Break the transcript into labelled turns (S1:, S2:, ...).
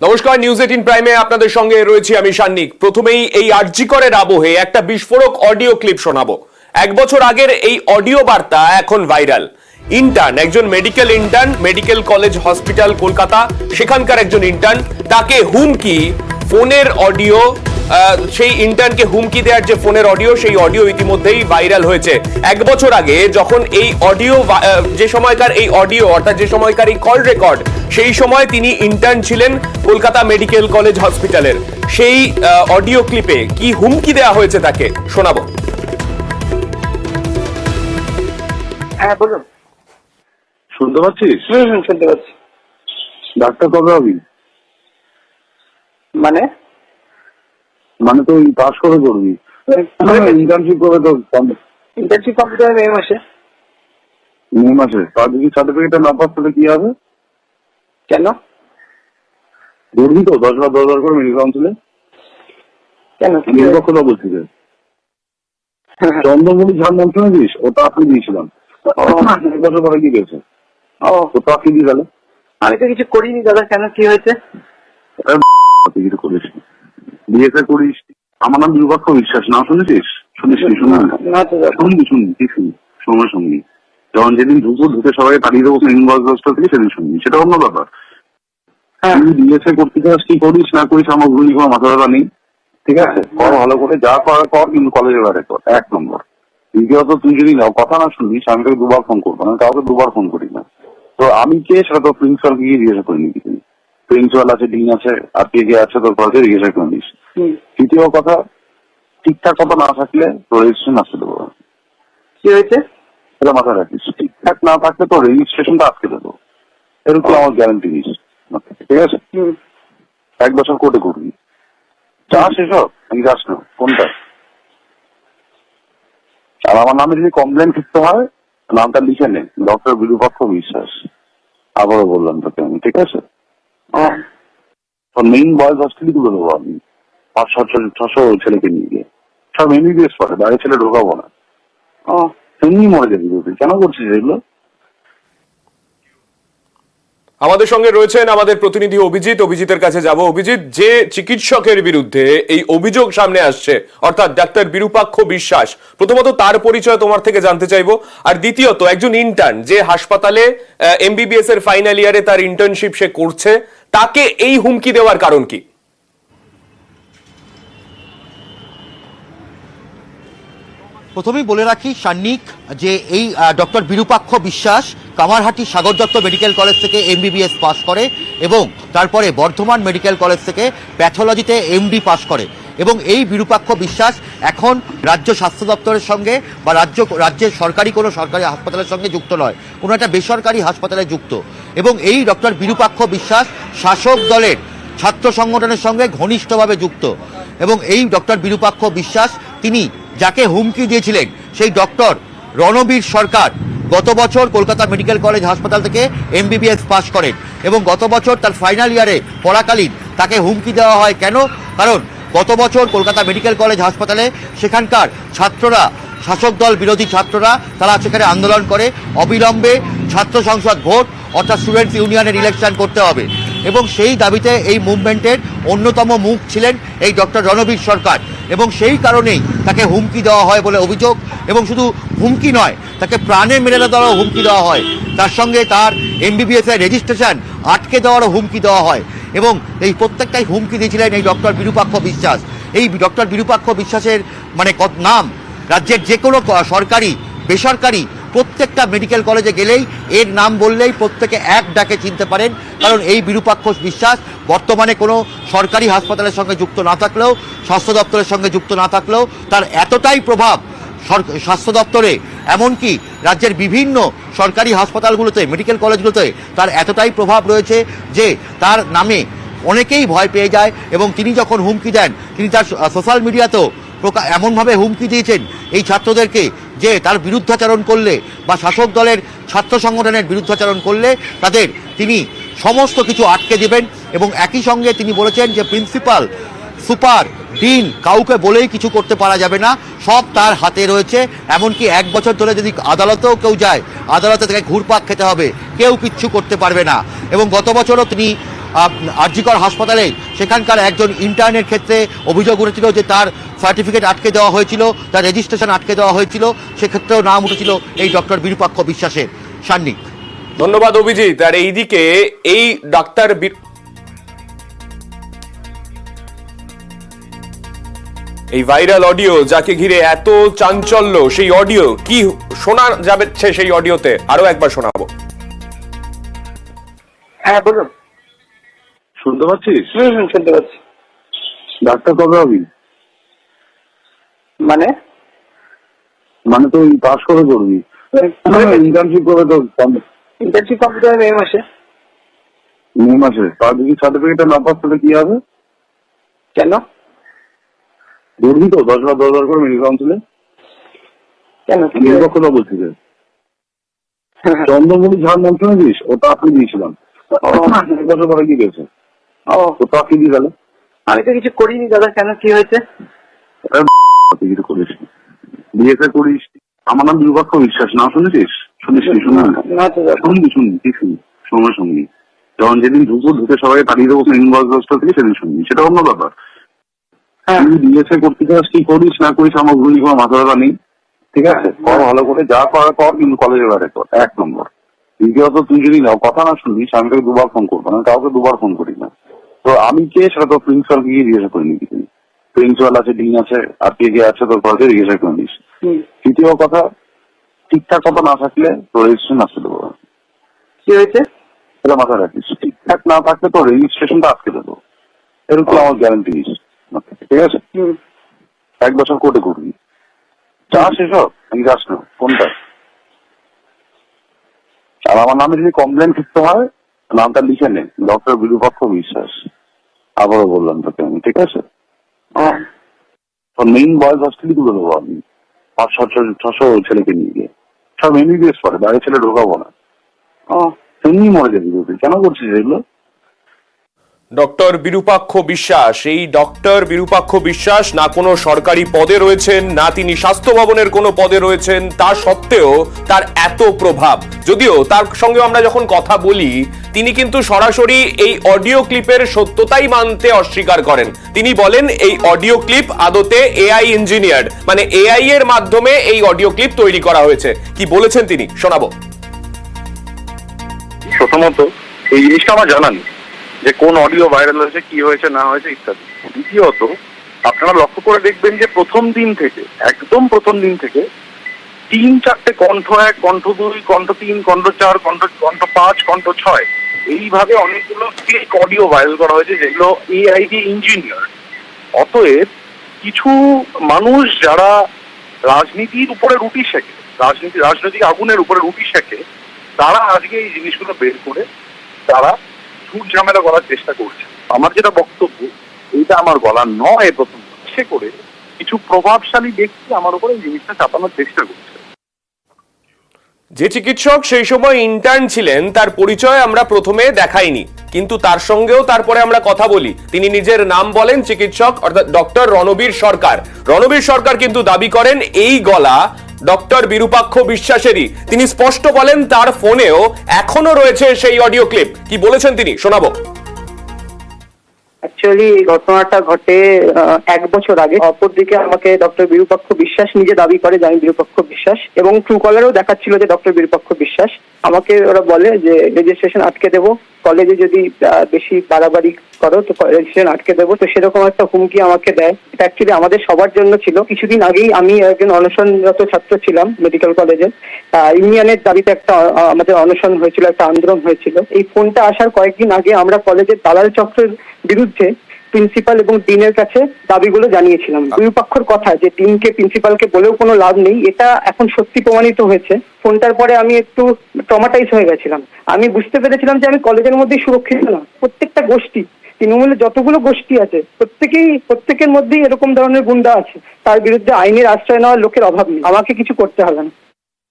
S1: নমস্কার, নিউজ 18 প্রাইমে আপনাদের সঙ্গে রয়েছি আমি সান্নিক। প্রথমেই এই আরজিকরের আবহে একটা বিস্ফোরক অডিও ক্লিপ শোনাবো। 1 বছর আগের এই অডিও বার্তা এখন ভাইরাল। ইন্টার্ন, একজন medical intern, medical college hospital Kolkata, সেখানকার একজন ইন্টার্ন, তাকে হুমকি, ফোনের অডিও, সেই ইন্টার্নকে হুমকি দেওয়ার যে ফোনের অডিও, সেই অডিও ইতিমধ্যেই ভাইরাল হয়েছে। 1 বছর আগে যখন এই অডিও, যে সময়কার এই অডিও অর্থাৎ যে সময়কার এই কল রেকর্ড, সেই সময় তিনি ইন্টার্ন ছিলেন কলকাতা মেডিকেল কলেজ হসপিটালের। সেই অডিও ক্লিপে কি হুমকি দেওয়া হয়েছে তাকে শোনাবো।
S2: হ্যাঁ বলুন।
S3: শুনতে পাচ্ছিস?
S2: শুনতে পাচ্ছি।
S3: ডাক্তার কবে হবি?
S2: মানে
S3: তো পাস কবে করবি? ইন্টার্নশিপ কবে তো?
S2: ইন্টার্নশিপ কমপ্লিট হবে মে মাসে।
S3: মে মাসে? তার যদি সার্টিফিকেটটা না পাস তাহলে কি হবে?
S2: কেন
S3: ধরবি তো 10,000 করে মেডিকেল কাউন্সিলে?
S2: কেন
S3: নিরপেক্ষতা বলছি যে চন্দ্রমণি ঝাড় নাম শুনেছিস? ওটা আপনি দিয়েছিলাম। 1 বছর পরে কি গেছে? ওটা আপনি দিয়ে গেল।
S2: আমি তো কিছু করিনি দাদা। কেন, কি হয়েছে?
S3: তুই কিছু করিস বিয়েতে করিস। আমার নাম বিরূপাক্ষ বিশ্বাস, না শুনেছিস? শুনিস?
S2: না তো দাদা।
S3: শুনবি সময় শুনবি। যখন যেদিন ঢুকে সবাই তাড়িয়ে দেবো থেকে, সেদিন শুনবি, সেটা অন্য ব্যাপার। তুই বিএসএ করতে চাস, কি করিস না করিস আমার ভুলি কোনো মাথা ব্যথা নেই। ঠিক আছে, কর ভালো করে, যা করার কর, কিন্তু কলেজের বাইরে কর, 1 নম্বর। দ্বিতীয়ত, তুই যদি কথা না শুনিস, আমি তোকে 2বার ফোন করবো না, কাউকে 2বার ফোন করি না। তো আমি কে সেটা তো প্রিন্সিপালকে গিয়ে জিজ্ঞাসা করে নিবি। প্রিন্সিপাল আছে, ডিন আছে, আর কে আছে তোর কলেজে, জিজ্ঞাসা করে নিস। তৃতীয় কথা, ঠিকঠাক কথা না থাকলে তোর রেজিস্ট্রেশন আসতে দেবো।
S2: কি হয়েছে
S3: এটা মাথায় রাখিস। ঠিকঠাক না থাকলে তোর রেজিস্ট্রেশনটা আজকে দেবো, এরকম আমার গ্যারান্টি দিস। ঠিক আছে? 1 বছর কোর্টে করবি। চাস এসব নাকি যাস না? কোনটা? আর আমার নামে যদি কমপ্লেন করতে হয়, নামটা লিখে নে, ডক্টর বিরূপাক্ষ বিশ্বাস। আবারও বললাম তোকে আমি, ঠিক আছে? মেইন বয়েজ হস্টেলই তুলে দেবো আমি, 500-600 ছেলেকে নিয়ে গিয়ে। সব এমবিবিএস পড়ে, বাইরে ছেলে ঢোকাবো না। এমনি মরে যাবি তুই, কেন করছিস এগুলো?
S1: আমাদের সঙ্গে রয়েছেন আমাদের প্রতিনিধি অভিজিৎ। অভিজিতের কাছে যাব। অভিজিৎ, যে চিকিৎসকের বিরুদ্ধে এই অভিযোগ সামনে আসছে, অর্থাৎ ডাক্তার বিরূপাক্ষ বিশ্বাস, প্রথমত তার পরিচয় তোমার থেকে জানতে চাইবো। আর দ্বিতীয়ত, একজন ইন্টার্ন যে হাসপাতালে এমবিবিএস এর ফাইনাল ইয়ারে তার ইন্টার্নশিপ সে করছে, তাকে এই হুমকি দেওয়ার কারণ কি?
S4: প্রথমেই বলে রাখি সান্নিক, যে এই ডক্টর বিরূপাক্ষ বিশ্বাস কামারহাটি সাগর দত্ত মেডিকেল কলেজ থেকে এমবিবিএস পাস করে এবং তারপরে বর্ধমান মেডিকেল কলেজ থেকে প্যাথোলজিতে এমডি পাস করে। এবং এই বিরূপাক্ষ বিশ্বাস এখন রাজ্য স্বাস্থ্য দপ্তরের সঙ্গে বা রাজ্যের সরকারি কোনো সরকারি হাসপাতালের সঙ্গে যুক্ত নয়, কোনো একটা বেসরকারি হাসপাতালে যুক্ত। এবং এই ডক্টর বিরূপাক্ষ বিশ্বাস শাসক দলের ছাত্র সংগঠনের সঙ্গে ঘনিষ্ঠভাবে যুক্ত। এবং এই ডক্টর বিরূপাক্ষ বিশ্বাস, তিনি যাকে হুমকি দিয়েছিলেন সেই ডক্টর রণবীর সরকার, গত বছর কলকাতা মেডিকেল কলেজ হাসপাতাল থেকে এমবিবিএস পাস করেন এবং গত বছর তার ফাইনাল ইয়ারে পড়াকালীন তাকে হুমকি দেওয়া হয়। কেন? কারণ গত বছর কলকাতা মেডিকেল কলেজ হাসপাতালে সেখানকার ছাত্ররা, শাসক দল বিরোধী ছাত্ররা, তারা সেখানে আন্দোলন করে অবিলম্বে ছাত্র সংসদ ভোট অর্থাৎ স্টুডেন্টস ইউনিয়নের ইলেকশন করতে হবে। এবং সেই দাবিতে এই মুভমেন্টের অন্যতম মুখ ছিলেন এই ডক্টর রণবীর সরকার। এবং সেই কারণেই তাকে হুমকি দেওয়া হয় বলে অভিযোগ। এবং শুধু হুমকি নয়, তাকে প্রাণে মেরে দেওয়ারও হুমকি দেওয়া হয়। তার সঙ্গে তার এমবিবিএস এর রেজিস্ট্রেশন আটকে দেওয়ারও হুমকি দেওয়া হয়। এবং এই প্রত্যেকটাই হুমকি দিয়েছিলেন এই ডক্টর বিরূপাক্ষ বিশ্বাস। এই ডক্টর বিরূপাক্ষ বিশ্বাসের নাম রাজ্যের যে কোনো সরকারি বেসরকারি প্রত্যেকটা মেডিকেল কলেজে গেলেই এর নাম বললেই প্রত্যেকে এক ডাকে চিনতে পারেন। কারণ এই বিরূপাক্ষ বিশ্বাস বর্তমানে কোনো সরকারি হাসপাতালের সঙ্গে যুক্ত না থাকলেও, স্বাস্থ্য দপ্তরের সঙ্গে যুক্ত না থাকলেও, তার এতটাই প্রভাব স্বাস্থ্য দপ্তরে, এমনকি রাজ্যের বিভিন্ন সরকারি হাসপাতালগুলোতে, মেডিকেল কলেজগুলোতে তার এতটাই প্রভাব রয়েছে যে তার নামে অনেকেই ভয় পেয়ে যায়। এবং তিনি যখন হুমকি দেন, তিনি তার সোশ্যাল মিডিয়াতেও এমনভাবে হুমকি দিয়েছেন এই ছাত্রদেরকে যে তার বিরুদ্ধাচরণ করলে বা শাসক দলের ছাত্র সংগঠনের বিরুদ্ধাচরণ করলে তাদের তিনি সমস্ত কিছু আটকে দেবেন। এবং একই সঙ্গে তিনি বলেছেন যে প্রিন্সিপাল, সুপার, ডিন কাউকে বলেই কিছু করতে পারা যাবে না, সব তার হাতে রয়েছে। এমনকি 1 বছর ধরে যদি আদালতেও কেউ যায়, আদালতে তাকে ঘুরপাক খেতে হবে, কেউ কিচ্ছু করতে পারবে না। এবং গত বছরও তিনি আরজিকর হাসপাতালে সেখানকার একজন ইন্টার্নের ক্ষেত্রে অভিযোগ উঠেছিল যে তার সার্টিফিকেট আটকে দেওয়া হয়েছিল, তার রেজিস্ট্রেশন আটকে দেওয়া হয়েছিল, সেক্ষেত্রেও নাম উঠেছিল এই ডক্টর বিরূপাক্ষ বিশ্বাসের। সান্নিক।
S1: ধন্যবাদ অভিজিৎ। আর এইদিকে এই ডাক্তার এই ভাইরাল অডিও যাকে ঘিরে এত চাঞ্চল্য, সেই অডিও কি শোনা যাচ্ছে সেই অডিওতে? আরো একবার শোনাবো।
S2: হ্যাঁ বলুন।
S3: শুনতে পাচ্ছিস?
S2: শুনতে পাচ্ছি।
S3: ডাক্তার কবে হবি?
S2: মানে
S3: মানে তো পাস করে করবি, ইন্টার্নশিপ করে তো
S2: ইন্টার্নশিপ কমপ্লিট হবে মে মাসে।
S3: মে মাসে? তার যদি সার্টিফিকেটটা না পাস তাহলে কি হবে?
S2: কেন
S3: ধরবি তো 10,000 করে মেডিকেল কাউন্সিলে?
S2: কেন
S3: নিরপেক্ষতা বলছি যে চন্দ্রমণি ঝাড় নাম শুনেছিস? ওটা আপনি দিয়েছিলাম 1 বছর পরে কি গেছে? ওটা আপনি দিয়ে গেল।
S2: আমি তো কিছু করিনি দাদা, কেন কি হয়েছে?
S3: কিছু করিস বিএসএ করিস? আমার নাম বিরূপাক্ষ বিশ্বাস, না শুনেছিস? শুনিস?
S2: না তো দাদা।
S3: শুনবি কি শুনি সময় শুনবি। যখন যেদিন ঢুকে সবাই পাঠিয়ে দেবো মেন বস থেকে, সেদিন শুনবি, সেটা অন্য ব্যাপার। তুই বিএসএ করতে চাস, কি করিস না করিস আমার ভুলি কোনো মাথা ব্যথা নেই, ঠিক আছে? কর ভালো করে, যা করার কর, কিন্তু কলেজের বাইরে কর, 1 নম্বর। দ্বিতীয়ত তুই যদি কথা না শুনিস আমি তোকে 2বার ফোন করবো, আমি কাউকে 2বার ফোন করি না। তো আমি কে সেটা তো প্রিন্সিপালকে গিয়ে জিজ্ঞাসা করে নিবি। প্রিন্সিপাল আছে, ডিন আছে, আর কে আছে তোর কলেজে জিজ্ঞাসা করে নিস। তৃতীয় কথা, ঠিকঠাক কথা না থাকলে তোর রেজিস্ট্রেশন আসতে দেবো।
S2: কি হয়েছে
S3: এটা মাথায় রাখিস, ঠিকঠাক না থাকলে তোর রেজিস্ট্রেশনটা আজকে দেবো, এরকম আমার গ্যারান্টি দিস, ঠিক আছে? 1 বছর কোর্টে করবি, চাস এসব আমি যাস না কোনটা? আর আমার নামে যদি কমপ্লেন করতে হয় নামটা লিখে নে, ডক্টর বিরূপাক্ষ বিশ্বাস। আবারও বললাম তোকে আমি, ঠিক আছে? মেইন বয়েজ হস্টেলই তুলে দেবো আমি, 500-600 ছেলেকে নিয়ে গিয়ে, সব এমবিবিএস পড়ে, বাইরে ছেলে ঢোকাবো না। এমনি মরে যাবি, কেন করছিস এগুলো?
S1: ডক্টর বিরূপাক্ষ বিশ্বাস, এই ডক্টর বিরূপাক্ষ বিশ্বাস না কোনো সরকারি পদে রয়েছেন, না তিনি স্বাস্থ্য ভবনের কোনো পদে রয়েছেন, তা সত্ত্বেও তার এত প্রভাব। যদিও তার সঙ্গে আমরা যখন কথা বলি তিনি কিন্তু সরাসরি এই অডিও ক্লিপের সত্যতাই মানতে অস্বীকার করেন। তিনি বলেন এই অডিও ক্লিপ আদতে এআই ইঞ্জিনিয়ার্ড, মানে এআই এর মাধ্যমে এই অডিও ক্লিপ তৈরি করা হয়েছে। কি বলেছেন তিনি শোনাবো।
S3: প্রথমত এই জিনিসটা আমার জানা নেই যে কোন অডিও ভাইরাল হয়েছে, কি হয়েছে না হয়েছে ইত্যাদি। দ্বিতীয়ত আপনারা লক্ষ্য করে দেখবেন যে একদম প্রথম দিন থেকে 3-4টে কণ্ঠ, 1, কণ্ঠ 2, কণ্ঠ 3, কণ্ঠ 4, কণ্ঠ 5, কণ্ঠ 6, এইভাবে অনেকগুলো ফেক অডিও ভাইরাল করা হয়েছে যেগুলো এআই দিয়ে ইঞ্জিনিয়ার। অতএব কিছু মানুষ যারা রাজনীতির উপরে রুটি শেখে, রাজনৈতিক আগুনের উপরে রুটি শেখে, তারা আজকে এই জিনিসগুলো বের করে তারা ঝুট ঝামেলা করার চেষ্টা করছে। আমার যেটা বক্তব্য, এইটা আমার গলা নয়, প্রথম সে করে কিছু প্রভাবশালী ব্যক্তি আমার উপরে এই জিনিসটা চাপানোর চেষ্টা করছে।
S1: যে চিকিৎসক সেই সময় ইন্টার্ন ছিলেন তার পরিচয় আমরা প্রথমে দেখাইনি, কিন্তু তার সঙ্গেও তারপরে আমরা কথা বলি। তিনি নিজের নাম বলেন চিকিৎসক, অর্থাৎ ডক্টর রণবীর সরকার। রণবীর সরকার কিন্তু দাবি করেন এই গলা ডক্টর বিরূপাক্ষ বিশ্বাসেরই। তিনি স্পষ্ট বলেন তার ফোনেও এখনো রয়েছে সেই অডিও ক্লিপ। কি বলেছেন তিনি শোনাবো।
S2: অ্যাকচুয়ালি ঘটনাটা ঘটে 1 বছর আগে। অপরদিকে আমাকে ডক্টর বিরূপাক্ষ বিশ্বাস নিজে দাবি করে যে আমি বিরূপাক্ষ বিশ্বাস, এবং ট্রু কলারেও দেখাচ্ছিল যে ডক্টর বিরূপাক্ষ বিশ্বাস। আমাকে ওরা বলে যে রেজিস্ট্রেশন আটকে দেবো, কলেজে যদি বেশি বাড়াবাড়ি করো তো রেজিস্ট্রেশন আটকে দেবো। তো সেরকম একটা হুমকি আমাকে দেয়। এটা অ্যাকচুয়ালি আমাদের সবার জন্য ছিল। কিছুদিন আগেই আমি একজন অনশনরত ছাত্র ছিলাম মেডিকেল কলেজে, ইউনিয়নের দাবিতে একটা আমাদের অনশন হয়েছিল, একটা আন্দোলন হয়েছিল। এই ফোনটা আসার কয়েকদিন আগে আমরা কলেজের দালাল চক্রের বিরুদ্ধে প্রিন্সিপাল এবং ডিনের কাছে দাবিগুলো জানিয়েছিলাম। বিরূপাক্ষর কথা যে ডিনকে প্রিন্সিপালকে বলেও কোনো লাভ নেই, এটা এখন সত্যি প্রমাণিত হয়েছে। ফোনটার পরে আমি একটু ট্রমাটাইজ হয়ে গেছিলাম। আমি বুঝতে পেরেছিলাম যে আমি কলেজের মধ্যেই সুরক্ষিত না। প্রত্যেকটা গোষ্ঠী, তৃণমূলের যতগুলো গোষ্ঠী আছে প্রত্যেকের মধ্যেই এরকম ধরনের গুন্ডা আছে। তার বিরুদ্ধে আইনের আশ্রয় নেওয়ার লোকের অভাব নেই। আমাকে কিছু করতে হবে না।